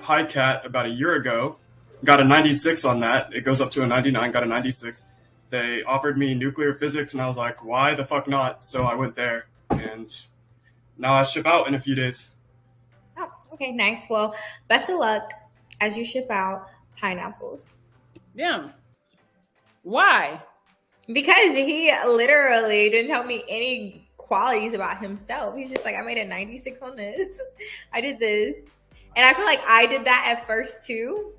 Pi Cat about a year ago. Got a 96 on that. It goes up to a 99, got a 96. They offered me nuclear physics, and I was like, why the fuck not? So I went there, and now I ship out in a few days. Oh, okay, nice. Well, best of luck as you ship out pineapples. Yeah. Why? Because he literally didn't tell me any qualities about himself. He's just like, I made a 96 on this. I did this. And I feel like I did that at first too.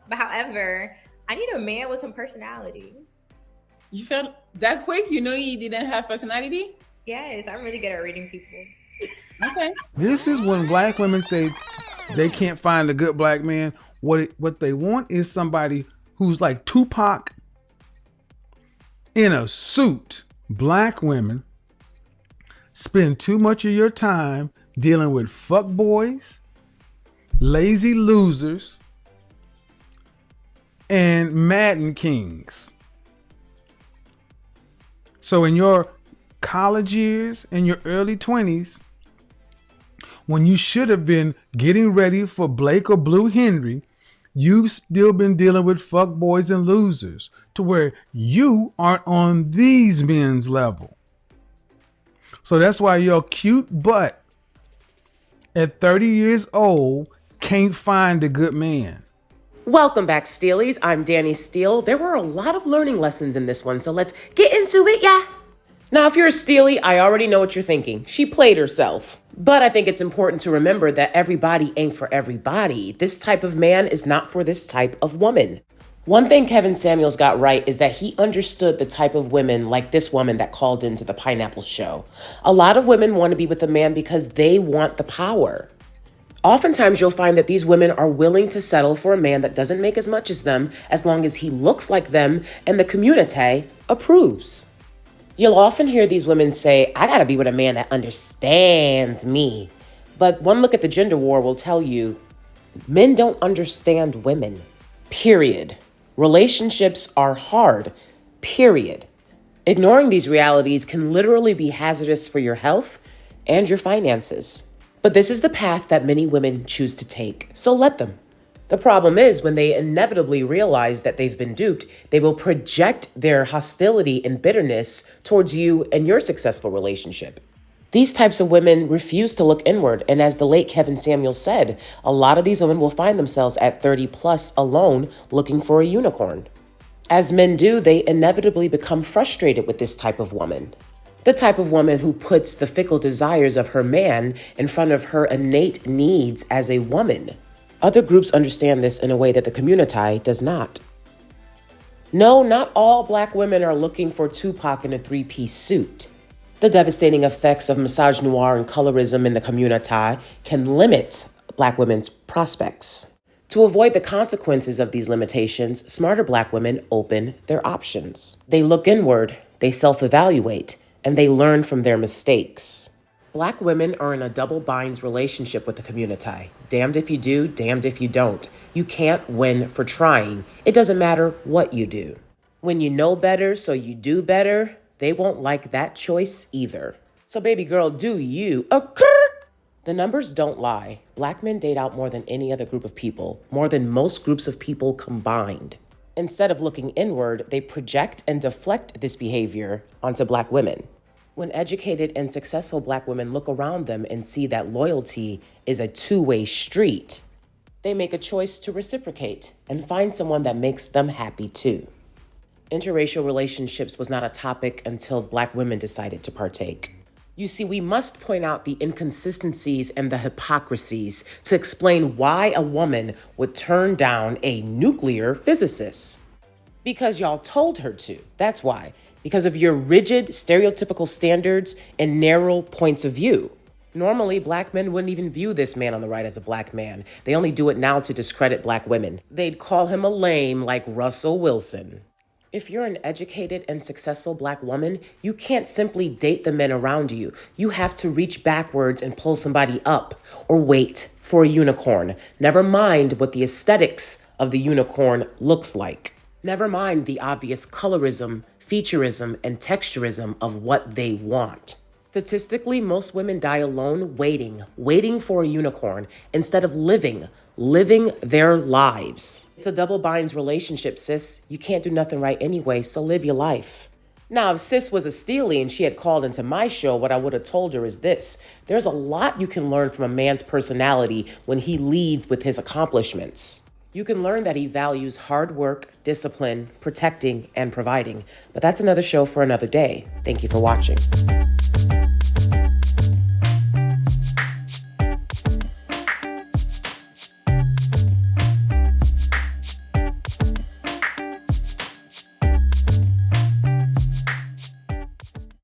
But however, I need a man with some personality. You felt that quick? You know you didn't have personality? Yes, I'm really good at reading people. Okay. This is when black women say they can't find a good black man. What they want is somebody who's like Tupac in a suit. Black women spend too much of your time dealing with fuck boys, lazy losers, and Madden kings. So in your college years, in your early 20s, when you should have been getting ready for Blake or Blue Henry, you've still been dealing with fuck boys and losers to where you aren't on these men's level. So that's why your cute butt at 30 years old can't find a good man. Welcome back, Steelies. I'm DanieSteel. There were a lot of learning lessons in this one, so let's get into it, yeah? Now, if you're a Steely, I already know what you're thinking. She played herself. But I think it's important to remember that everybody ain't for everybody. This type of man is not for this type of woman. One thing Kevin Samuels got right is that he understood the type of women like this woman that called into the Pineapple Show. A lot of women want to be with a man because they want the power. Oftentimes, you'll find that these women are willing to settle for a man that doesn't make as much as them, as long as he looks like them and the community approves. You'll often hear these women say, I gotta be with a man that understands me. But one look at the gender war will tell you, men don't understand women, period. Relationships are hard, period. Ignoring these realities can literally be hazardous for your health and your finances. But this is the path that many women choose to take, so let them. The problem is when they inevitably realize that they've been duped, they will project their hostility and bitterness towards you and your successful relationship. These types of women refuse to look inward, and as the late Kevin Samuels said, a lot of these women will find themselves at 30 plus alone looking for a unicorn. As men do, they inevitably become frustrated with this type of woman. The type of woman who puts the fickle desires of her man in front of her innate needs as a woman. Other groups understand this in a way that the community does not. No, not all black women are looking for Tupac in a three-piece suit. The devastating effects of misogynoir and colorism in the community can limit black women's prospects. To avoid the consequences of these limitations, smarter black women open their options. They look inward, they self-evaluate, and they learn from their mistakes. Black women are in a double binds relationship with the community. Damned if you do, damned if you don't. You can't win for trying. It doesn't matter what you do. When you know better, so you do better, they won't like that choice either. So baby girl, do you. The numbers don't lie. Black men date out more than any other group of people, more than most groups of people combined. Instead of looking inward, they project and deflect this behavior onto black women. When educated and successful black women look around them and see that loyalty is a two-way street, they make a choice to reciprocate and find someone that makes them happy too. Interracial relationships was not a topic until black women decided to partake. You see, we must point out the inconsistencies and the hypocrisies to explain why a woman would turn down a nuclear physicist. Because y'all told her to, that's why. Because of your rigid, stereotypical standards and narrow points of view. Normally, black men wouldn't even view this man on the right as a black man. They only do it now to discredit black women. They'd call him a lame like Russell Wilson. If you're an educated and successful black woman, you can't simply date the men around you. You have to reach backwards and pull somebody up or wait for a unicorn. Never mind what the aesthetics of the unicorn looks like. Never mind the obvious colorism, featureism, and texturism of what they want. Statistically, most women die alone waiting for a unicorn instead of living their lives. It's a double binds relationship, sis. You can't do nothing right anyway, so live your life. Now, if sis was a Steely and she had called into my show, what I would have told her is this. There's a lot you can learn from a man's personality when he leads with his accomplishments. You can learn that he values hard work, discipline, protecting, and providing. But that's another show for another day. Thank you for watching.